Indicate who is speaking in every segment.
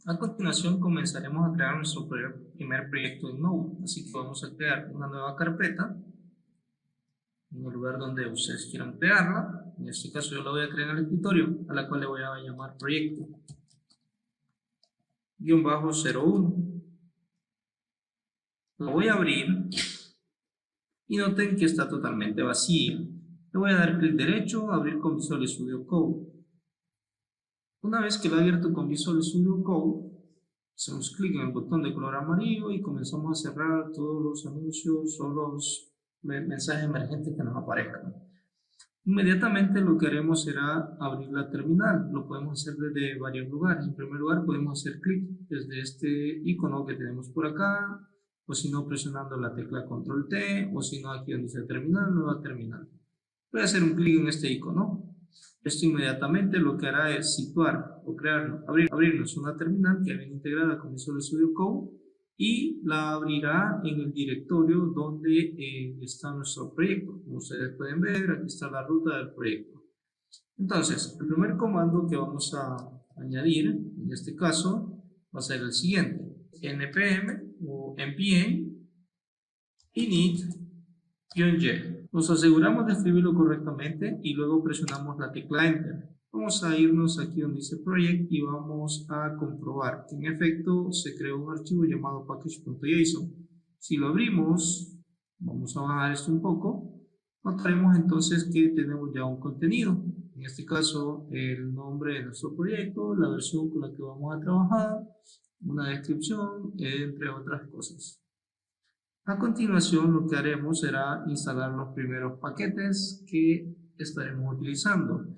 Speaker 1: A continuación comenzaremos a crear nuestro primer proyecto en Node, así que vamos a crear una nueva carpeta en el lugar donde ustedes quieran crearla. En este caso yo la voy a crear en el escritorio, a la cual le voy a llamar proyecto -01. Lo voy a abrir y noten que está totalmente vacía. Le voy a dar clic derecho, abrir con Visual Studio Code. Una vez que lo he abierto con Visual Studio Code, hacemos clic en el botón de color amarillo y comenzamos a cerrar todos los anuncios o los mensajes emergentes que nos aparezcan. Inmediatamente lo que haremos será abrir la terminal. Lo podemos hacer desde varios lugares. En primer lugar podemos hacer clic desde este icono que tenemos por acá, o si no presionando la tecla Control T, o si no aquí donde dice terminal, nueva terminal. Voy a hacer un clic en este icono. Esto inmediatamente lo que hará es situar o abrirnos una terminal que viene integrada con Visual Studio Code y la abrirá en el directorio donde está nuestro proyecto. Como ustedes pueden ver, aquí está la ruta del proyecto. Entonces, el primer comando que vamos a añadir, en este caso, va a ser el siguiente: npm o npm init-y. Nos aseguramos de escribirlo correctamente y luego presionamos la tecla Enter. Vamos a irnos aquí donde dice Project y vamos a comprobar que en efecto se creó un archivo llamado package.json. Si lo abrimos, vamos a bajar esto un poco, notaremos entonces que tenemos ya un contenido. En este caso, el nombre de nuestro proyecto, la versión con la que vamos a trabajar, una descripción, entre otras cosas. A continuación, lo que haremos será instalar los primeros paquetes que estaremos utilizando.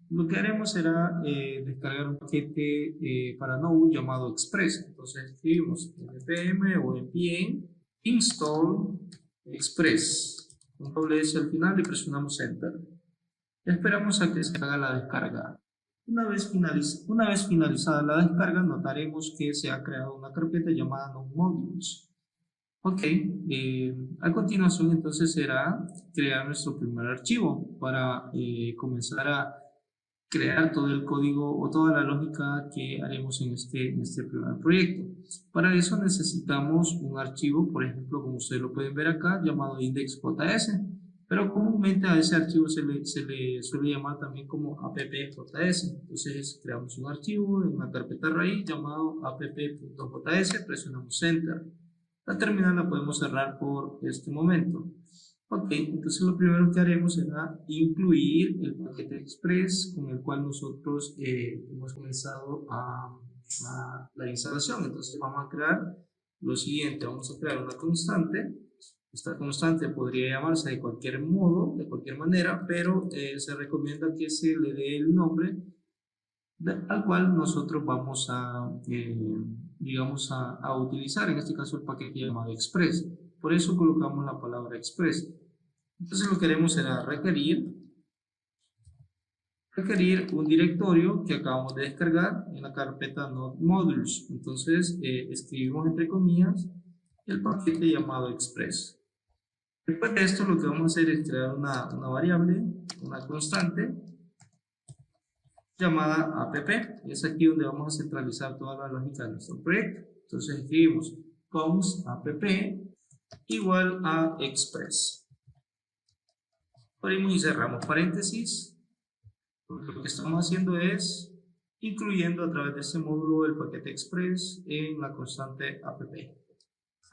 Speaker 1: Lo que haremos será descargar un paquete para Node llamado Express. Entonces escribimos npm o npm install express con doble S al final y presionamos Enter. Esperamos a que se haga la descarga. Una vez finalizada la descarga, notaremos que se ha creado una carpeta llamada Node Modules. Ok, a continuación entonces será crear nuestro primer archivo para comenzar a crear todo el código o toda la lógica que haremos en este primer proyecto. Para eso necesitamos un archivo, por ejemplo, como ustedes lo pueden ver acá, llamado index.js, pero comúnmente a ese archivo se le suele llamar también como app.js. Entonces creamos un archivo en una carpeta raíz llamado app.js, presionamos Enter. La terminal la podemos cerrar por este momento. Ok, entonces lo primero que haremos será incluir el paquete Express con el cual nosotros hemos comenzado la instalación. Entonces vamos a crear lo siguiente: vamos a crear una constante. Esta constante podría llamarse de cualquier modo, de cualquier manera, pero se recomienda que se le dé el nombre al cual nosotros vamos a utilizar, en este caso el paquete llamado Express. Por eso colocamos la palabra Express. Entonces lo que haremos será requerir un directorio que acabamos de descargar en la carpeta Node Modules. Entonces escribimos entre comillas el paquete llamado Express. Después de esto lo que vamos a hacer es crear una variable, una constante llamada app, y es aquí donde vamos a centralizar toda la lógica de nuestro proyecto. Entonces escribimos const app igual a express. Abrimos y cerramos paréntesis. Lo que estamos haciendo es incluyendo a través de este módulo el paquete express en la constante app.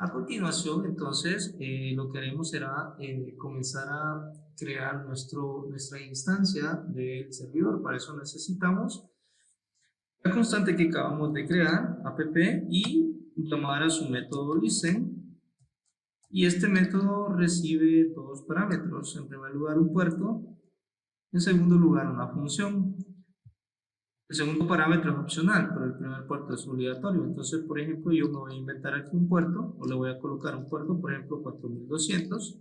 Speaker 1: A continuación, entonces, lo que haremos será comenzar a crear nuestra instancia del servidor. Para eso necesitamos la constante que acabamos de crear, app, y llamar a su método listen. Y este método recibe dos parámetros: en primer lugar un puerto, en segundo lugar una función. El segundo parámetro es opcional, pero el primer puerto es obligatorio. Entonces, por ejemplo, yo me voy a inventar aquí un puerto, o le voy a colocar un puerto, por ejemplo, 4200,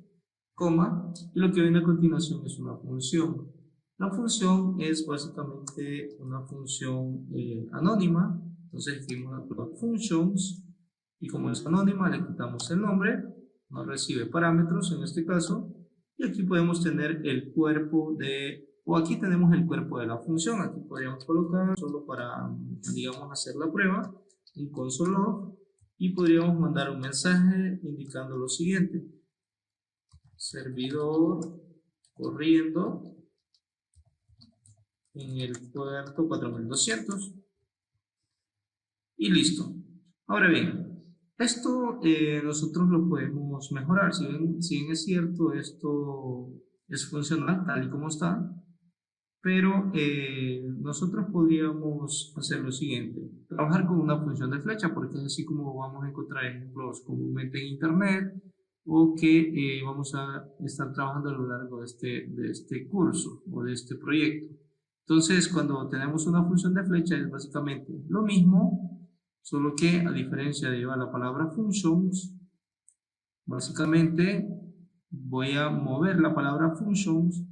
Speaker 1: coma, y lo que viene a continuación es una función. La función es básicamente una función anónima. Entonces escribimos la functions, y como es anónima le quitamos el nombre, no recibe parámetros en este caso, y aquí podemos tener el cuerpo de O aquí tenemos el cuerpo de la función. Aquí podríamos colocar solo para, digamos, hacer la prueba, un console log, y podríamos mandar un mensaje indicando lo siguiente: servidor corriendo en el puerto 4200 y listo. Ahora bien, esto nosotros lo podemos mejorar. Si bien es cierto, esto es funcional tal y como está, pero nosotros podríamos hacer lo siguiente: trabajar con una función de flecha, porque es así como vamos a encontrar ejemplos comúnmente en internet, o que vamos a estar trabajando a lo largo de este curso o de este proyecto. Entonces, cuando tenemos una función de flecha es básicamente lo mismo, solo que a diferencia de llevar la palabra functions, básicamente voy a mover la palabra functions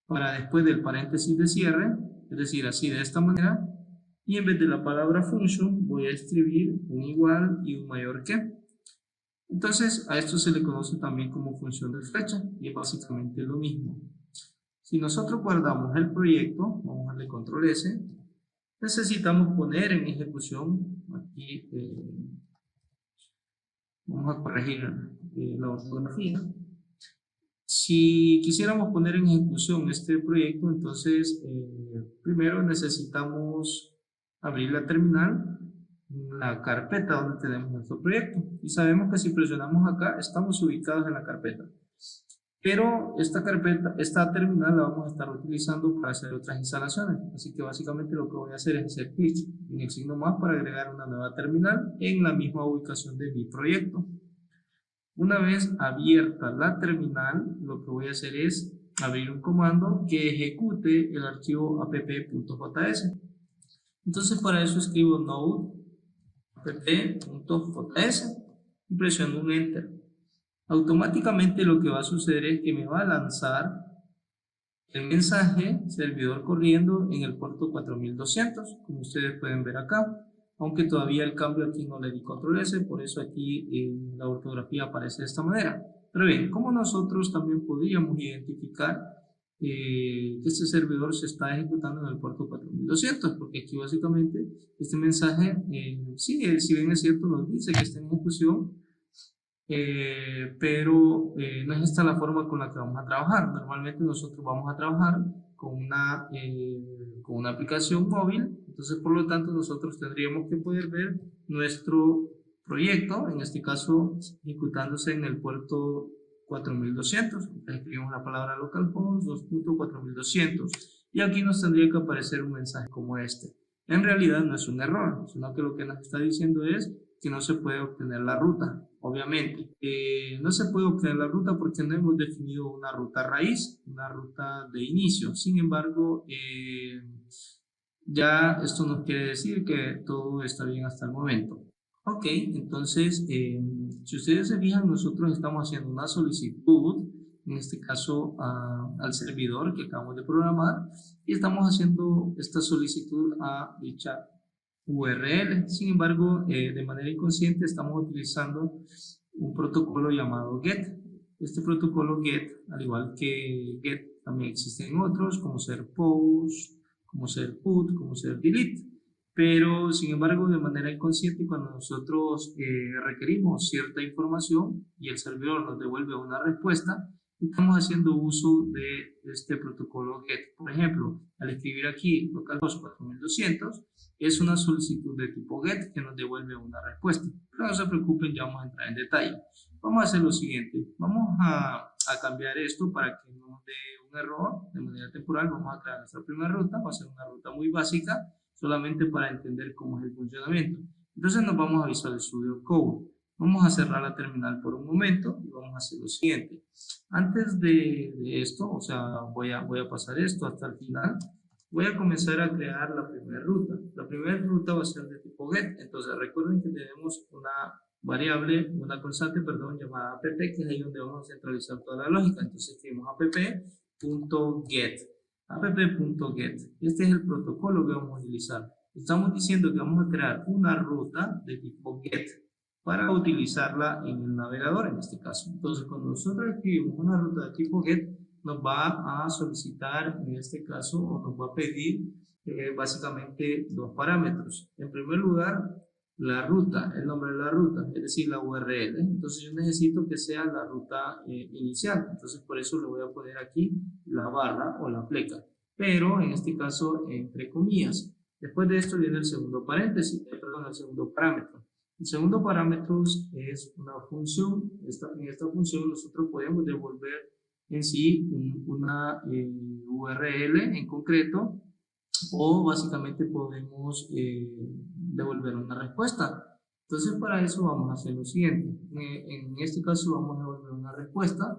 Speaker 1: para después del paréntesis de cierre, es decir, así de esta manera, y en vez de la palabra function voy a escribir un igual y un mayor que. Entonces a esto se le conoce también como función de flecha y es básicamente lo mismo. Si nosotros guardamos el proyecto, vamos a darle control S, necesitamos poner en ejecución, aquí vamos a corregir la ortografía. Si quisiéramos poner en ejecución este proyecto, entonces primero necesitamos abrir la terminal, la carpeta donde tenemos nuestro proyecto. Y sabemos que si presionamos acá, estamos ubicados en la carpeta. Pero esta terminal la vamos a estar utilizando para hacer otras instalaciones. Así que básicamente lo que voy a hacer es hacer clic en el signo más para agregar una nueva terminal en la misma ubicación de mi proyecto. Una vez abierta la terminal, lo que voy a hacer es abrir un comando que ejecute el archivo app.js. Entonces para eso escribo node app.js y presiono un enter. Automáticamente lo que va a suceder es que me va a lanzar el mensaje servidor corriendo en el puerto 4200, como ustedes pueden ver acá. Aunque todavía el cambio aquí no le di control S, por eso aquí la ortografía aparece de esta manera. Pero bien, ¿cómo nosotros también podríamos identificar que este servidor se está ejecutando en el puerto 4200? Porque aquí básicamente este mensaje, sí, si bien es cierto, nos dice que está en ejecución, pero no es esta la forma con la que vamos a trabajar. Normalmente nosotros vamos a trabajar con una aplicación móvil, entonces por lo tanto nosotros tendríamos que poder ver nuestro proyecto, en este caso ejecutándose en el puerto 4200. Escribimos la palabra localhost 2.4200 y aquí nos tendría que aparecer un mensaje como este. En realidad no es un error, sino que lo que nos está diciendo es que no se puede obtener la ruta. Obviamente, no se puede obtener la ruta porque no hemos definido una ruta raíz, una ruta de inicio. Sin embargo, ya esto nos quiere decir que todo está bien hasta el momento. Ok, entonces, si ustedes se fijan, nosotros estamos haciendo una solicitud, en este caso al servidor que acabamos de programar, y estamos haciendo esta solicitud a dicha URL. Sin embargo, de manera inconsciente estamos utilizando un protocolo llamado GET. Este protocolo GET, al igual que GET, también existen otros, como ser POST, como ser PUT, como ser DELETE. Pero, sin embargo, de manera inconsciente, cuando nosotros requerimos cierta información y el servidor nos devuelve una respuesta, estamos haciendo uso de este protocolo GET. Por ejemplo, al escribir aquí localhost 4200, es una solicitud de tipo GET que nos devuelve una respuesta. Pero no se preocupen, ya vamos a entrar en detalle. Vamos a hacer lo siguiente. Vamos a cambiar esto para que no nos dé un error de manera temporal. Vamos a crear nuestra primera ruta. Va a ser una ruta muy básica, solamente para entender cómo es el funcionamiento. Entonces nos vamos a Visual Studio Code. Vamos a cerrar la terminal por un momento y vamos a hacer lo siguiente. Antes de esto, o sea, voy a pasar esto hasta el final. Voy a comenzar a crear la primera ruta. La primera ruta va a ser de tipo GET. Entonces recuerden que tenemos una variable, una constante, perdón, llamada app, que es ahí donde vamos a centralizar toda la lógica. Entonces escribimos app.get. app.get. Este es el protocolo que vamos a utilizar. Estamos diciendo que vamos a crear una ruta de tipo GET para utilizarla en el navegador, en este caso. Entonces, cuando nosotros escribimos una ruta de tipo GET, nos va a solicitar, en este caso, o nos va a pedir básicamente dos parámetros. En primer lugar, la ruta, el nombre de la ruta, es decir, la URL. Entonces yo necesito que sea la ruta inicial. Entonces por eso le voy a poner aquí la barra o la pleca, pero en este caso entre comillas. Después de esto viene el segundo paréntesis, perdón, el segundo parámetro. El segundo parámetro es una función. En esta función nosotros podemos devolver en sí una URL en concreto, o básicamente podemos devolver una respuesta. Entonces para eso vamos a hacer lo siguiente. En este caso vamos a devolver una respuesta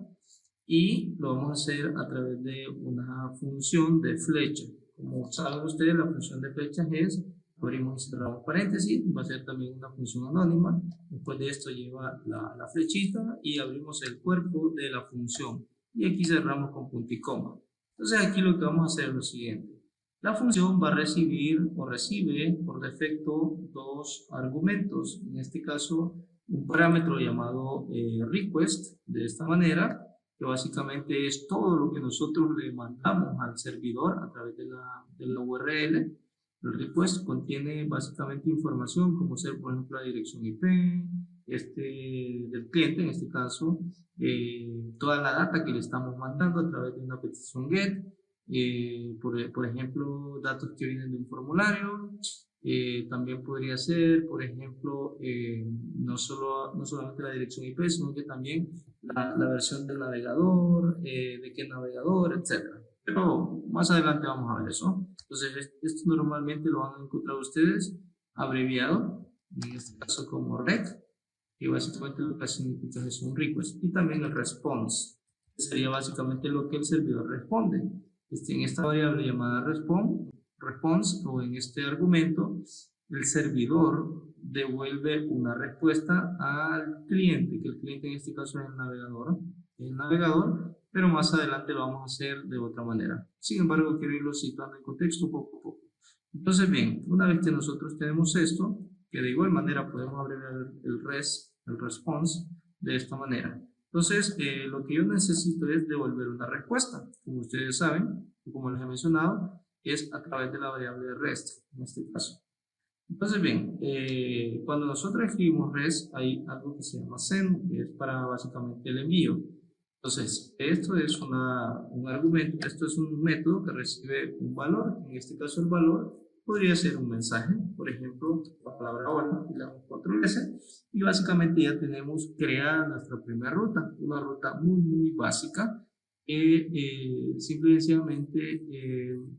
Speaker 1: y lo vamos a hacer a través de una función de flecha. Como saben ustedes, la función de flechas es, abrimos y cerramos paréntesis, va a ser también una función anónima. Después de esto lleva la flechita y abrimos el cuerpo de la función. Y aquí cerramos con punto y coma. Entonces aquí lo que vamos a hacer es lo siguiente. La función va a recibir o recibe por defecto dos argumentos. En este caso, un parámetro llamado request, de esta manera, que básicamente es todo lo que nosotros le mandamos al servidor a través de la URL. El request contiene básicamente información como ser, por ejemplo, la dirección IP del cliente, en este caso, toda la data que le estamos mandando a través de una petición GET, por ejemplo, datos que vienen de un formulario. También podría ser, por ejemplo, no solamente la dirección IP, sino que también la versión del navegador, de qué navegador, etc. Pero más adelante vamos a ver eso. Entonces, esto normalmente lo van a encontrar ustedes abreviado, en este caso como REC, que básicamente lo que significa es un request, y también el response, que sería básicamente lo que el servidor responde. En esta variable llamada response, o en este argumento, el servidor devuelve una respuesta al cliente, que el cliente en este caso es el navegador, pero más adelante lo vamos a hacer de otra manera. Sin embargo, quiero irlo situando en contexto poco a poco. Entonces, bien, una vez que nosotros tenemos esto, que de igual manera podemos abrir el response de esta manera. Entonces, lo que yo necesito es devolver una respuesta. Como ustedes saben, como les he mencionado, es a través de la variable REST, en este caso. Entonces, bien, cuando nosotros escribimos REST, hay algo que se llama send, que es para básicamente el envío. Entonces, esto es un argumento, esto es un método que recibe un valor. En este caso, el valor podría ser un mensaje, por ejemplo, la palabra hola, y le damos control S, y básicamente ya tenemos creada nuestra primera ruta, una ruta muy básica, que simple y sencillamente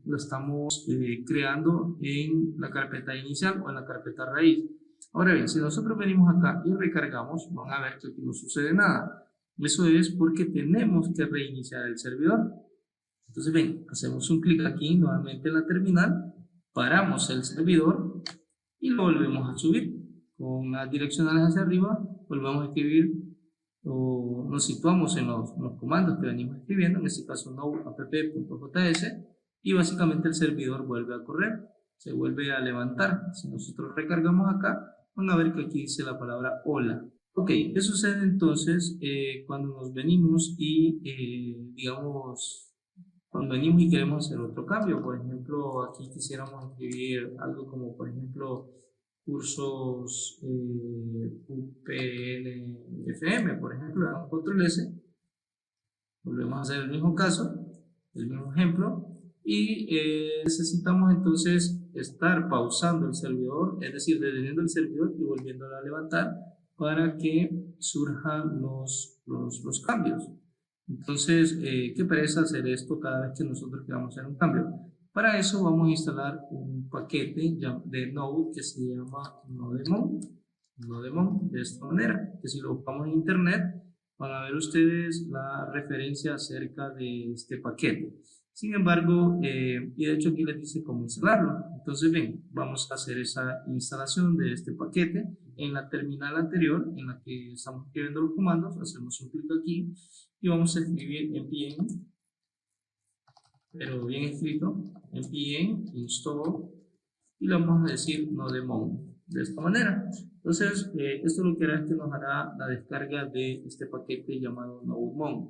Speaker 1: lo estamos creando en la carpeta inicial o en la carpeta raíz. Ahora bien, si nosotros venimos acá y recargamos, van a ver que aquí no sucede nada. Eso es porque tenemos que reiniciar el servidor. Entonces, ven, hacemos un clic aquí nuevamente en la terminal, paramos el servidor y lo volvemos a subir. Con las direccionales hacia arriba, volvemos a escribir o nos situamos en los comandos que venimos escribiendo, en este caso node app.js, y básicamente el servidor vuelve a correr, se vuelve a levantar. Si nosotros recargamos acá, van a ver que aquí dice la palabra hola. Ok, ¿qué sucede entonces cuando nos venimos y, digamos, cuando venimos y queremos hacer otro cambio? Por ejemplo, aquí quisiéramos escribir algo como, por ejemplo, cursos UPNFM, por ejemplo, le damos control S, volvemos a hacer el mismo caso, el mismo ejemplo, y necesitamos entonces estar pausando el servidor, es decir, deteniendo el servidor y volviéndolo a levantar, para que surjan los cambios. Entonces, ¿qué parece hacer esto cada vez que nosotros queramos hacer un cambio? Para eso vamos a instalar un paquete de Node que se llama Nodemon, de esta manera, que si lo buscamos en internet van a ver ustedes la referencia acerca de este paquete. Sin embargo, y de hecho aquí les dice cómo instalarlo. Entonces, bien, vamos a hacer esa instalación de este paquete en la terminal anterior en la que estamos escribiendo los comandos. Hacemos un clic aquí y vamos a escribir npm, pero bien escrito, npm install, y le vamos a decir nodemon, de esta manera. Entonces, esto lo que hará es que nos hará la descarga de este paquete llamado nodemon.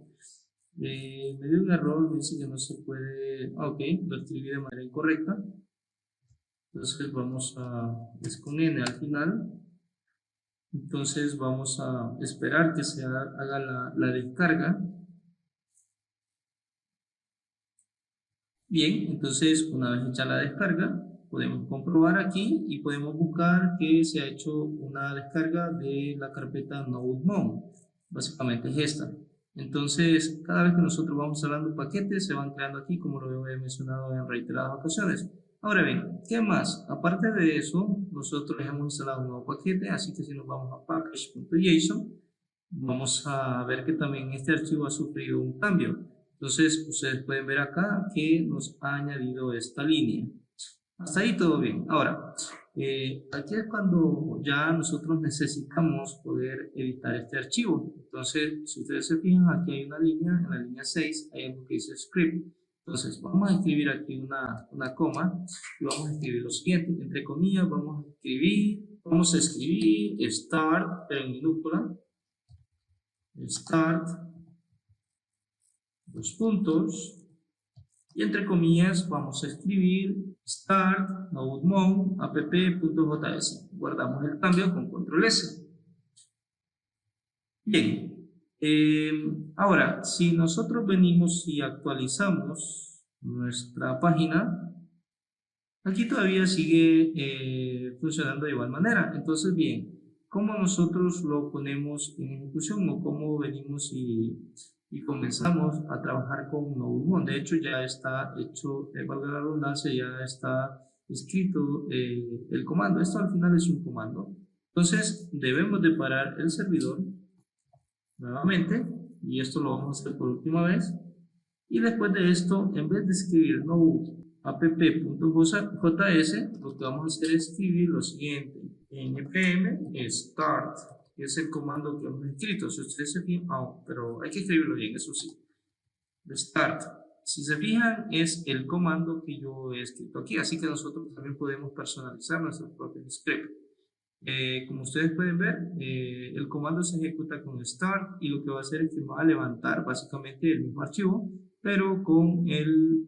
Speaker 1: Me dio un error, me dice que no se puede. Ok, lo escribí de manera incorrecta. Entonces vamos a, es con N al final. Entonces vamos a esperar que se haga la descarga. Bien, entonces una vez hecha la descarga, podemos comprobar aquí y podemos buscar que se ha hecho una descarga de la carpeta NodeMon. Básicamente es esta. Entonces, cada vez que nosotros vamos instalando paquetes, se van creando aquí, como lo he mencionado en reiteradas ocasiones. Ahora bien, ¿qué más? Aparte de eso, nosotros hemos instalado un nuevo paquete, así que si nos vamos a package.json, vamos a ver que también este archivo ha sufrido un cambio. Entonces, ustedes pueden ver acá que nos ha añadido esta línea. Hasta ahí todo bien. Ahora, aquí es cuando ya nosotros necesitamos poder editar este archivo. Entonces, si ustedes se fijan, aquí hay una línea, en la línea 6 hay algo que dice script. Entonces, vamos a escribir aquí una coma y vamos a escribir lo siguiente. Entre comillas, vamos a escribir start, pero en minúscula. Start, dos puntos, y entre comillas vamos a escribir start nodemon app.js. Guardamos el cambio con control S. Bien, ahora si nosotros venimos y actualizamos nuestra página, aquí todavía sigue funcionando de igual manera. Entonces, bien, ¿cómo nosotros lo ponemos en ejecución o cómo venimos y comenzamos a trabajar con NodeMon? De hecho, ya está hecho, valga la redundancia, ya está escrito el comando. Esto al final es un comando. Entonces, debemos de parar el servidor nuevamente, y esto lo vamos a hacer por última vez. Y después de esto, en vez de escribir node app.js, lo que vamos a hacer es escribir lo siguiente: npm start, que es el comando que hemos escrito. Si ustedes se fijan, pero hay que escribirlo bien, eso sí. Start, si se fijan, es el comando que yo he escrito aquí, así que nosotros también podemos personalizar nuestro propio script. Como ustedes pueden ver, el comando se ejecuta con start y lo que va a hacer es que va a levantar básicamente el mismo archivo, pero con el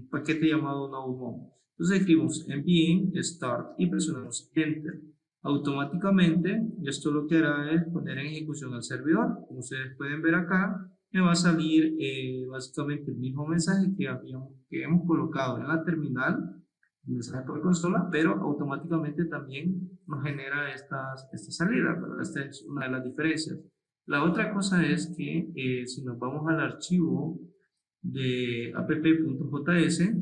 Speaker 1: paquete llamado nodemon. Entonces escribimos npm start y presionamos enter. Automáticamente esto lo que hará es poner en ejecución al servidor. Como ustedes pueden ver acá, me va a salir básicamente el mismo mensaje que hemos colocado en la terminal, mensaje por consola, pero automáticamente también nos genera estas salidas, ¿verdad? Esta es una de las diferencias. La otra cosa es que si nos vamos al archivo de app.js,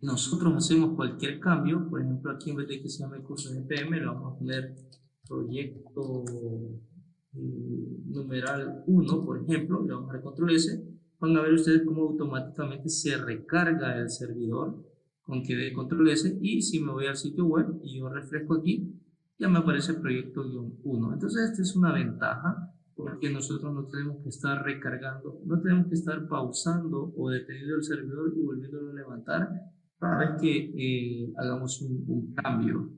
Speaker 1: nosotros hacemos cualquier cambio. Por ejemplo, aquí en vez de que se llame curso npm, le vamos a poner proyecto numeral 1, por ejemplo, le vamos a dar control S. Van a ver ustedes cómo automáticamente se recarga el servidor con que dé control S, y si me voy al sitio web y yo refresco aquí, ya me aparece proyecto-1. Entonces esta es una ventaja, porque nosotros no tenemos que estar recargando, no tenemos que estar pausando o deteniendo el servidor y volviéndolo a levantar cada vez que hagamos un cambio.